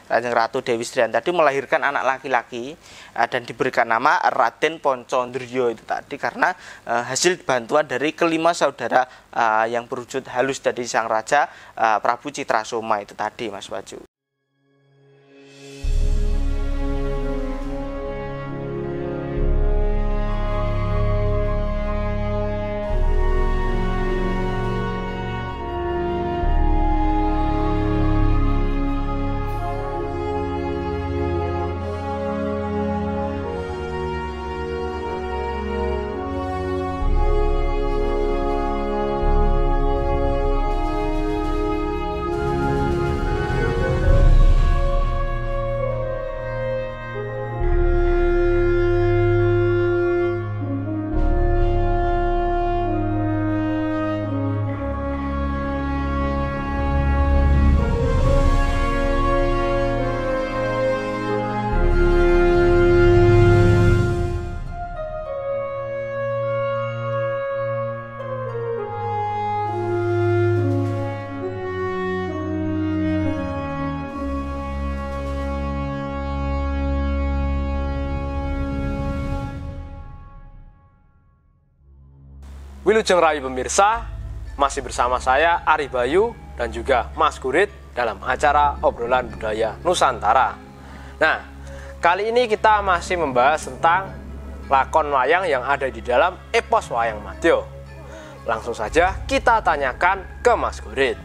Kanjeng Ratu Dewi Srian tadi melahirkan anak laki-laki dan diberikan nama Raden Poncondrio itu tadi karena hasil bantuan dari kelima saudara yang berwujud halus dari sang raja Prabu Citrasoma itu tadi, Mas Bayu. Wilujeng Rayu pemirsa, masih bersama saya Ari Bayu dan juga Mas Gurit dalam acara Obrolan Budaya Nusantara. Nah, kali ini kita masih membahas tentang lakon wayang yang ada di dalam epos Wayang Madya. Langsung saja kita tanyakan ke Mas Gurit.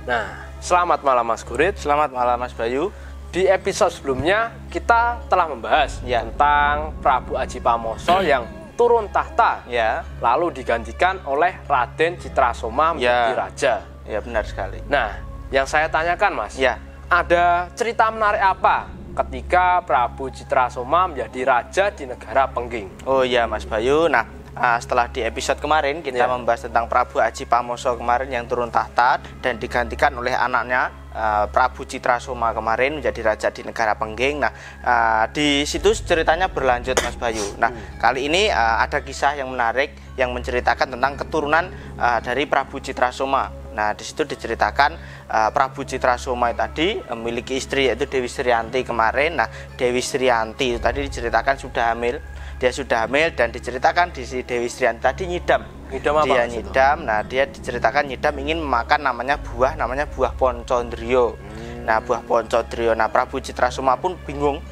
Nah, selamat malam Mas Gurit. Selamat malam Mas Bayu. Di episode sebelumnya kita telah membahas tentang Prabu Aji Pamoso yang turun tahta, lalu digantikan oleh Raden Citrasoma menjadi raja. Ya, benar sekali. Nah, yang saya tanyakan Mas, ada cerita menarik apa ketika Prabu Citrasoma menjadi raja di negara Pengging? Oh iya Mas Bayu, nah setelah di episode kemarin kita membahas tentang Prabu Aji Pamoso kemarin yang turun tahta dan digantikan oleh anaknya Prabu Citrasoma kemarin menjadi raja di negara Pengging. Nah, di situ ceritanya berlanjut Mas Bayu. Nah, kali ini ada kisah yang menarik yang menceritakan tentang keturunan dari Prabu Citrasoma. Nah, di situ diceritakan Prabu Citrasoma tadi memiliki istri yaitu Dewi Srianti kemarin. Nah, Dewi Srianti itu tadi diceritakan sudah hamil. Dia sudah hamil dan diceritakan di Dewi Srianti tadi nyidam. Dia nyidam. Nah, dia diceritakan nyidam ingin memakan namanya buah Poncondrio. Nah, buah Poncondrio. Nah, Prabu Citrasoma pun bingung.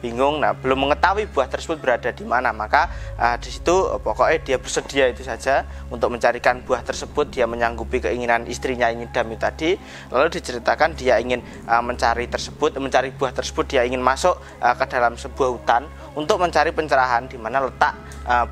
Nah, belum mengetahui buah tersebut berada di mana. Maka di situ pokoknya dia bersedia itu saja untuk mencarikan buah tersebut. Dia menyanggupi keinginan istrinya yang nyidam itu tadi. Lalu diceritakan dia ingin mencari buah tersebut. Dia ingin masuk ke dalam sebuah hutan untuk mencari pencerahan di mana letak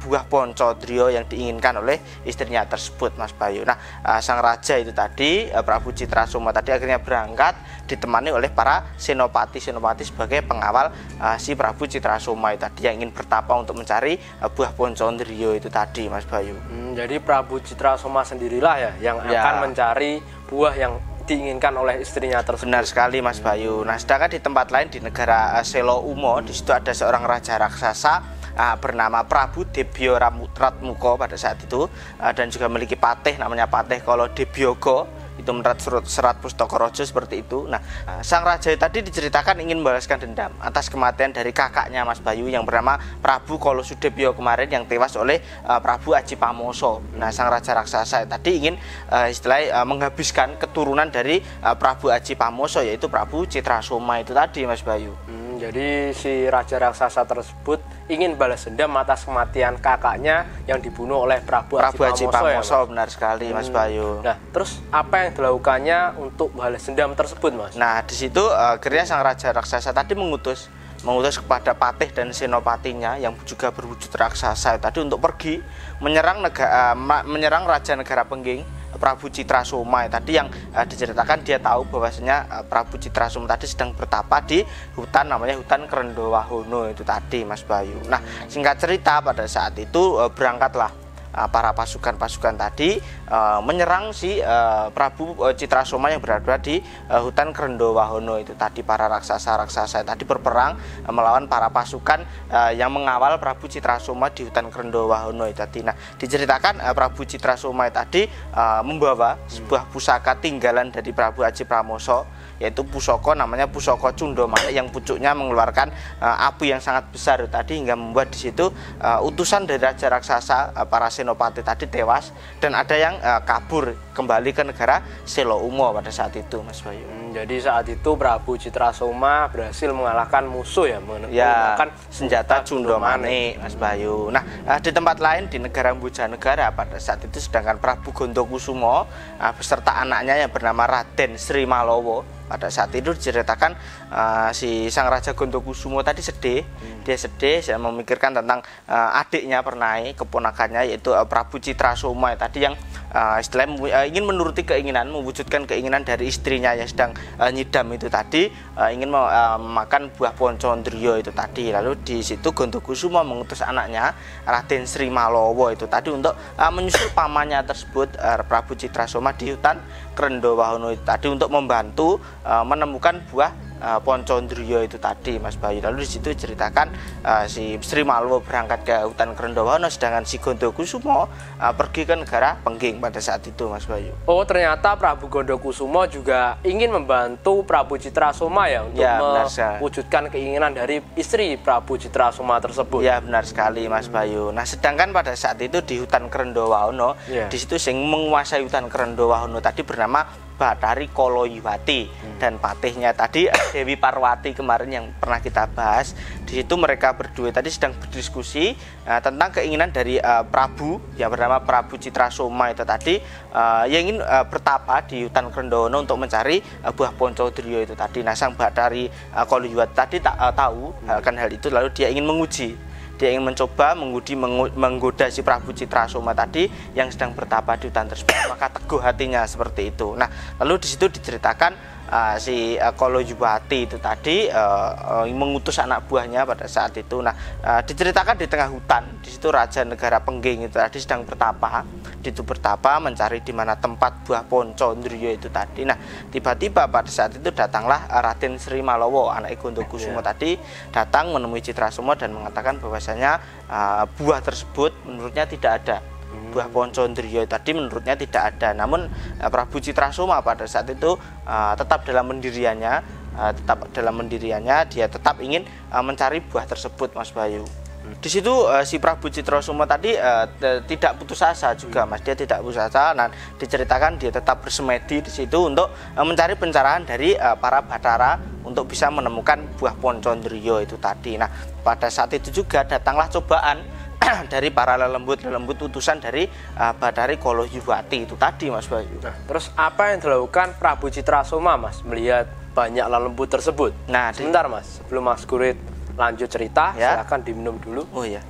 buah Poncondrio yang diinginkan oleh istrinya tersebut, Mas Bayu. Nah, sang raja itu tadi Prabu Citrasoma tadi akhirnya berangkat ditemani oleh para senopati sebagai pengawal si Prabu Citrasoma itu tadi yang ingin bertapa untuk mencari buah Poncondrio itu tadi, Mas Bayu. Jadi Prabu Citrasoma sendirilah yang akan mencari buah yang diinginkan oleh istrinya tersebut. Benar sekali Mas Bayu. Nah, sedangkan di tempat lain di negara Selo Umo, di situ ada seorang raja raksasa bernama Prabu Debyo Ratmuko pada saat itu dan juga memiliki patih namanya Patih Kala Debyoga. Itu menurut serat Pustaka Raja seperti itu. Nah, sang raja tadi diceritakan ingin membalaskan dendam atas kematian dari kakaknya Mas Bayu yang bernama Prabu Kala Sudebyo kemarin yang tewas oleh Prabu Aji Pamoso. Nah, sang raja raksasa tadi ingin istilahnya menghabiskan keturunan dari Prabu Aji Pamoso yaitu Prabu Citrasoma itu tadi, Mas Bayu. Jadi si raja raksasa tersebut ingin balas dendam atas kematian kakaknya yang dibunuh oleh Prabu Aji Pamoso. Benar sekali Mas Bayu. Nah, terus apa yang dilakukannya untuk balas dendam tersebut, Mas? Nah, di situ akhirnya sang raja raksasa tadi mengutus kepada patih dan senopatinya yang juga berwujud raksasa tadi untuk pergi menyerang raja negara Pengging Prabu Citrasoma tadi yang diceritakan dia tahu bahwasanya Prabu Citrasoma tadi sedang bertapa di hutan namanya hutan Krendowahono itu tadi, Mas Bayu. Nah, singkat cerita pada saat itu berangkatlah para pasukan tadi menyerang si Prabu Citrasoma yang berada di hutan Krendowahono itu tadi. Para raksasa tadi berperang melawan para pasukan yang mengawal Prabu Citrasoma di hutan Krendowahono itu tadi. Nah, diceritakan Prabu Citrasoma tadi membawa sebuah pusaka tinggalan dari Prabu Aji Pamoso yaitu pusaka namanya pusaka Cundamanik yang pucuknya mengeluarkan api yang sangat besar tadi, hingga membuat di situ utusan dari raja raksasa para senopati tadi tewas, dan ada yang kabur kembali ke negara Seloumo pada saat itu, Mas Bayu. Jadi saat itu Prabu Citrasoma berhasil mengalahkan musuh ya, menggunakan senjata Cundamanik, Mas Bayu. Nah, di tempat lain di negara Bojanegara pada saat itu, sedangkan Prabu Gondokusumo beserta anaknya yang bernama Raden Sri Malowo pada saat itu diceritakan si sang raja Gondokusumo tadi sedih. Dia sedih, saya memikirkan tentang adiknya Pernai, keponakannya yaitu Prabu Citrasoma tadi, yang istilahnya ingin menuruti keinginan, mewujudkan keinginan dari istrinya yang sedang nyidam itu tadi, ingin makan buah Poncondrio itu tadi. Lalu di situ Gondokusumo mengutus anaknya Raden Sri Malowo itu tadi untuk menyusul pamannya tersebut, Prabu Citrasoma, di hutan Krendowahono itu tadi untuk membantu menemukan buah Poncondrio itu tadi, Mas Bayu. Lalu di situ ceritakan si Sri Malowo berangkat ke hutan Krendowahono, sedangkan si Gondokusumo pergi ke negara Pengging pada saat itu, Mas Bayu. Oh, ternyata Prabu Gondokusumo juga ingin membantu Prabu Citrasoma ya untuk mewujudkan keinginan dari istri Prabu Citrasoma tersebut. Ya, benar sekali, Mas Bayu. Nah, sedangkan pada saat itu di hutan Krendowahono, di situ yang menguasai hutan Krendowahono tadi bernama Bathari Koloyiwati, dan patihnya tadi Dewi Parwati kemarin yang pernah kita bahas. Di situ mereka berdua tadi sedang berdiskusi tentang keinginan dari Prabu yang bernama Prabu Citrasoma itu tadi, yang ingin bertapa di hutan Krendowahono untuk mencari buah Poncondrio itu tadi. Nah, sang Bathari Koloyiwati tadi tak tahu akan hal itu, lalu dia ingin menguji. Dia ingin mencoba menggoda si Prabu Citrasoma tadi yang sedang bertapa di hutan tersebut. Maka teguh hatinya seperti itu. Nah, lalu di situ diceritakan si Koloyiwati itu tadi mengutus anak buahnya pada saat itu. Nah, diceritakan di tengah hutan. Di situ raja negara Pengging itu tadi sedang bertapa. Itu bertapa mencari di mana tempat buah Poncondrio itu tadi. Nah, tiba-tiba pada saat itu datanglah Raden Sri Malowo, anak Gondokusumo tadi, datang menemui Citrasoma dan mengatakan bahwasanya buah tersebut menurutnya tidak ada. Buah Poncondrio tadi menurutnya tidak ada. Namun Prabu Citrasoma pada saat itu tetap dalam pendiriannya, dia tetap ingin mencari buah tersebut, Mas Bayu. Di situ si Prabu Citrasoma tadi tidak putus asa juga, Mas. Dia tidak putus asa. Nah, diceritakan dia tetap bersemedi di situ untuk mencari pencerahan dari para Bathara untuk bisa menemukan buah Poncondrio itu tadi. Nah, pada saat itu juga datanglah cobaan dari para lelembut utusan dari Bathari Koloyiwati itu tadi, Mas Bayu. Nah, terus apa yang dilakukan Prabu Citrasoma, Mas, melihat banyak lelembut tersebut? Nah, sebentar, Mas, sebelum Mas Gurit lanjut cerita, ya, silakan diminum dulu. Oh ya.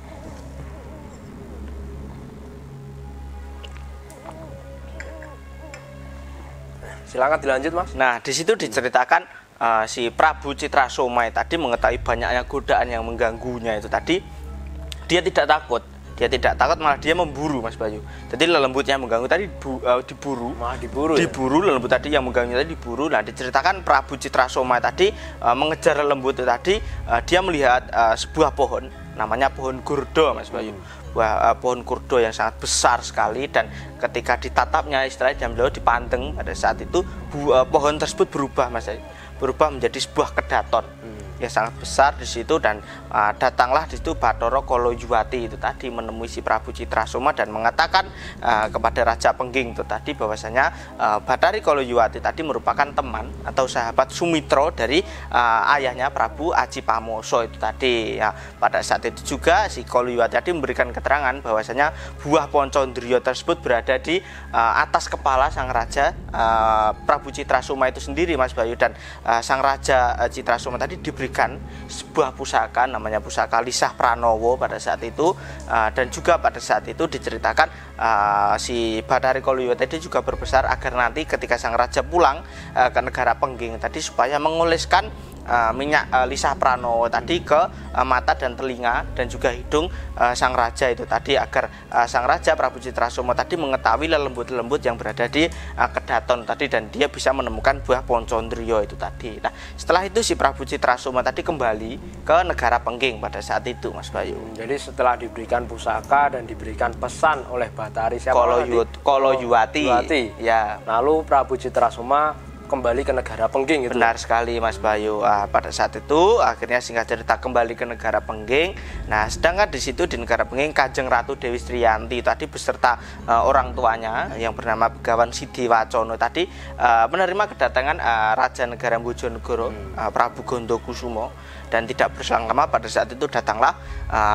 Silakan dilanjut, Mas. Nah, di situ diceritakan si Prabu Citrasoma tadi mengetahui banyaknya godaan yang mengganggunya itu tadi. Dia tidak takut, malah dia memburu, Mas Bayu. Jadi lelembut yang mengganggu tadi diburu lelembut tadi yang mengganggu tadi diburu. Nah, diceritakan Prabu Citrasoma tadi mengejar lelembut itu tadi, dia melihat sebuah pohon namanya pohon Gurdo, Mas Bayu. Pohon Gurdo yang sangat besar sekali, dan ketika ditatapnya, istilahnya jam dipanteng pada saat itu pohon tersebut berubah, Mas Bayu. Berubah menjadi sebuah kedaton yang sangat besar di situ, dan datanglah di situ Bathara Koloyiwati itu tadi menemui si Prabu Citrasoma dan mengatakan kepada Raja Pengging itu tadi bahwasanya Bathari Koloyiwati tadi merupakan teman atau sahabat Sumitra dari ayahnya Prabu Aji Pamoso itu tadi. Ya, pada saat itu juga si Koloyiwati tadi memberikan keterangan bahwasanya buah Poncondrio tersebut berada di atas kepala sang raja Prabu Citrasoma itu sendiri, Mas Bayu, dan sang raja Citrasoma tadi diberikan sebuah pusaka namanya pusaka Lisah Pranowo pada saat itu, dan juga pada saat itu diceritakan si Bathari Koloyiwati tadi juga berbesar agar nanti ketika sang raja pulang ke negara Pengging tadi supaya mengoleskan minyak Lisah Pranowo tadi ke mata dan telinga dan juga hidung sang raja itu tadi, agar sang raja Prabu Citrasoma tadi mengetahui lelembut-lembut yang berada di kedaton tadi, dan dia bisa menemukan buah Poncondrio itu tadi. Nah, setelah itu si Prabu Citrasoma tadi kembali ke negara Pengging pada saat itu, Mas Bayu. Jadi setelah diberikan pusaka dan diberikan pesan oleh Bathari Koloyiwati. Ya. Lalu Prabu Citrasoma kembali ke negara Pengging gitu. Benar sekali Mas Bayu. Pada saat itu akhirnya singkat cerita kembali ke negara Pengging. Nah, sedangkan di situ di negara Pengging Kanjeng Ratu Dewi Striyanti tadi beserta orang tuanya yang bernama Begawan Sidiwacono tadi menerima kedatangan Raja Negara Bojonegoro Prabu Gondokusumo, dan tidak berselang lama pada saat itu datanglah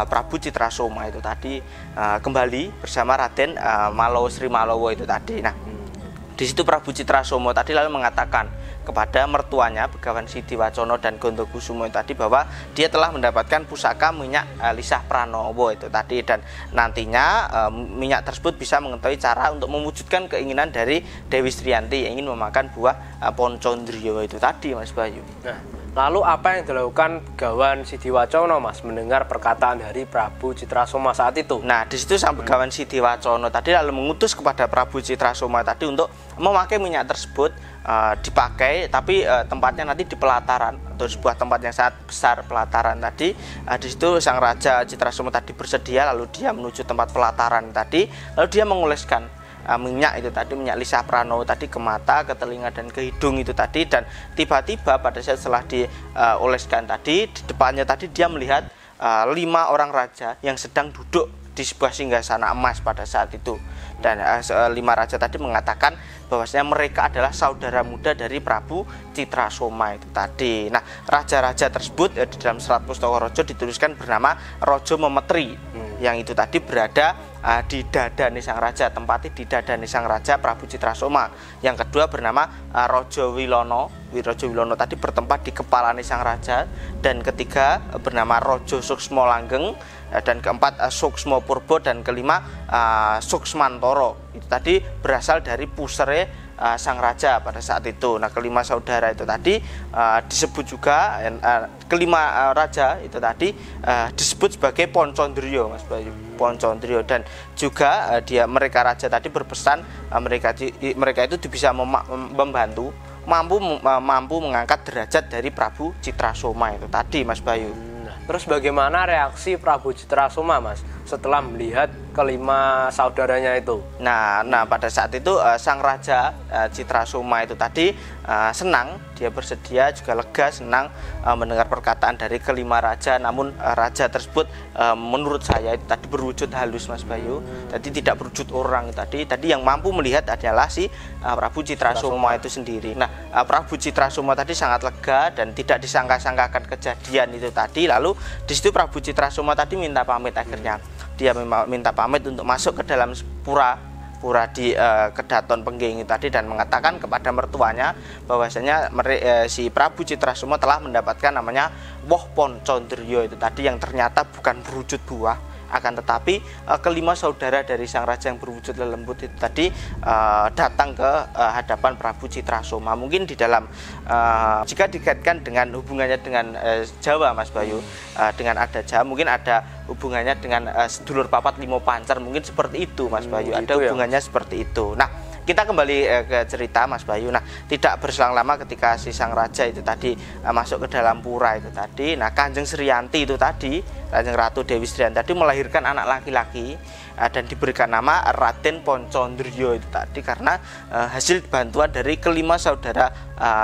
Prabu Citrasoma itu tadi kembali bersama Raden Malo Sri Malowo itu tadi. Nah, di situ Prabu Citrasoma tadi lalu mengatakan kepada mertuanya Begawan Sidiwacono dan Gondokusumo itu tadi bahwa dia telah mendapatkan pusaka minyak Lisah Pranowo itu tadi, dan nantinya minyak tersebut bisa mengetahui cara untuk mewujudkan keinginan dari Dewi Striyanti yang ingin memakan buah Poncondrio itu tadi Mas Bayu. Nah, lalu apa yang dilakukan Begawan Sidiwacono Mas mendengar perkataan dari Prabu Citrasoma saat itu? Nah, di situ sang Begawan Sidiwacono tadi lalu mengutus kepada Prabu Citrasoma tadi untuk memakai minyak tersebut dipakai, tapi tempatnya nanti di pelataran atau sebuah tempat yang sangat besar, pelataran tadi. Di situ sang Raja Citrasoma tadi bersedia, lalu dia menuju tempat pelataran tadi, lalu dia mengoleskan minyak itu tadi, minyak Lisah Pranowo tadi ke mata, ke telinga dan ke hidung itu tadi, dan tiba-tiba pada saat setelah dioleskan tadi, di depannya tadi dia melihat 5 orang raja yang sedang duduk di sebuah singgasana emas pada saat itu, dan 5 raja tadi mengatakan bahwasanya mereka adalah saudara muda dari Prabu Citrasoma itu tadi. Nah, raja-raja tersebut di dalam Serat Pustaka Raja dituliskan bernama Raja Memetri, yang itu tadi berada di dada sang raja, tempatnya di dada sang raja Prabu Citrasoma. Yang kedua bernama Raja Wilono. Raja Wilono tadi bertempat di kepala sang raja, dan ketiga bernama Raja Suksmo Langgeng, dan keempat Suksmo Purbo, dan kelima Suksmantoro. Itu tadi berasal dari pusere sang raja pada saat itu. Nah, kelima saudara itu tadi disebut juga kelima raja itu tadi disebut sebagai Poncondrio Mas Bayu, Poncondrio, dan juga mereka raja tadi berpesan mereka itu bisa membantu mampu mengangkat derajat dari Prabu Citrasoma itu tadi Mas Bayu. Terus bagaimana reaksi Prabu Citrasoma Mas setelah melihat kelima saudaranya itu? Nah pada saat itu sang Raja Citrasoma itu tadi senang, dia bersedia juga lega, senang mendengar perkataan dari kelima raja. Namun raja tersebut menurut saya itu tadi berwujud halus Mas Bayu, jadi tidak berwujud orang tadi yang mampu melihat adalah si Prabu Citrasoma itu sendiri. Nah, Prabu Citrasoma tadi sangat lega dan tidak disangka-sangkakan kejadian itu tadi. Lalu di situ Prabu Citrasoma tadi minta pamit, akhirnya dia minta pamit untuk masuk ke dalam pura di Kedaton Pengging tadi, dan mengatakan kepada mertuanya bahwasanya si Prabu Citrasoma telah mendapatkan namanya woh Poncondrio itu tadi, yang ternyata bukan berwujud buah, akan tetapi kelima saudara dari sang raja yang berwujud lelembut itu tadi datang ke hadapan Prabu Citrasoma. Mungkin di dalam jika dikaitkan dengan hubungannya dengan Jawa Mas Bayu, dengan ada Jawa mungkin ada hubungannya dengan sedulur papat limo pancar, mungkin seperti itu Mas Bayu, ada hubungannya seperti itu. Nah, kita kembali ke cerita Mas Bayu. Nah, tidak berselang lama ketika si sang raja itu tadi masuk ke dalam pura itu tadi. Nah, Kanjeng Sriyanti itu tadi, Kanjeng Ratu Dewi Striyanti tadi melahirkan anak laki-laki dan diberikan nama Raden Poncondrio itu tadi, karena hasil bantuan dari kelima saudara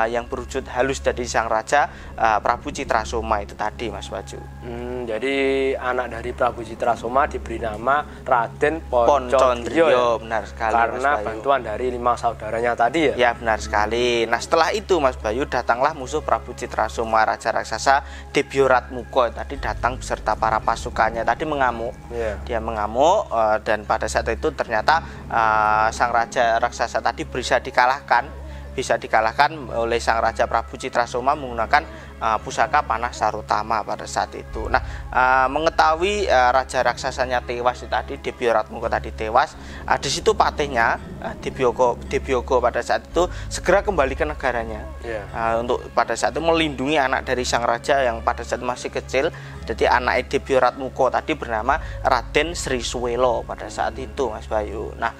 yang berwujud halus dari sang raja Prabu Citrasoma itu tadi Mas Bayu. Jadi anak dari Prabu Citrasoma diberi nama Raden Poncondrio, benar sekali karena Mas Bayu. bantuan dari 5 saudaranya tadi ya. Ya, benar sekali. Nah, setelah itu Mas Bayu datanglah musuh Prabu Citrasoma, raja raksasa Debyoratmuko tadi datang beserta para pasukannya tadi mengamuk. Dia mengamuk dan pada saat itu ternyata sang raja raksasa tadi bisa dikalahkan oleh sang raja Prabu Citrasoma menggunakan pusaka panah Sarotama pada saat itu. Nah, mengetahui raja raksasanya tewas itu tadi, Debyoratmuko tadi tewas, di situ patihnya Debyogo pada saat itu segera kembali ke negaranya untuk pada saat itu melindungi anak dari sang raja yang pada saat masih kecil. Jadi anak Debyoratmuko tadi bernama Raden Srisuwelo pada saat itu Mas Bayu. Nah,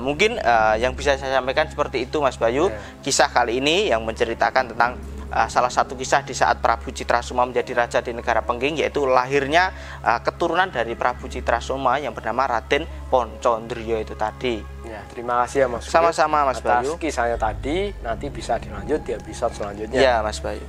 mungkin yang bisa saya sampaikan seperti itu Mas Bayu, kisah kali ini yang menceritakan tentang salah satu kisah di saat Prabu Citrasoma menjadi raja di negara Pengging, yaitu lahirnya keturunan dari Prabu Citrasoma yang bernama Raden Poncondrio itu tadi. Ya, terima kasih ya Mas. Sama-sama Mas Bayu. Atas kisahnya tadi, nanti bisa dilanjut di episode selanjutnya. Ya Mas Bayu.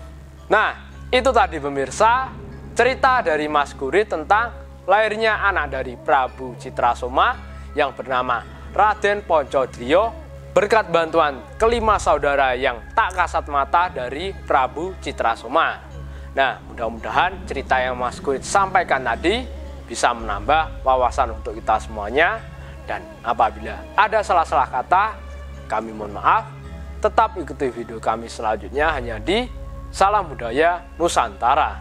Nah, itu tadi pemirsa cerita dari Mas Gurit tentang lahirnya anak dari Prabu Citrasoma yang bernama Raden Poncondrio berkat bantuan kelima saudara yang tak kasat mata dari Prabu Citrasoma. Nah, mudah-mudahan cerita yang Mas Gurit sampaikan tadi bisa menambah wawasan untuk kita semuanya. Dan apabila ada salah-salah kata, kami mohon maaf. Tetap ikuti video kami selanjutnya hanya di Salam Budaya Nusantara.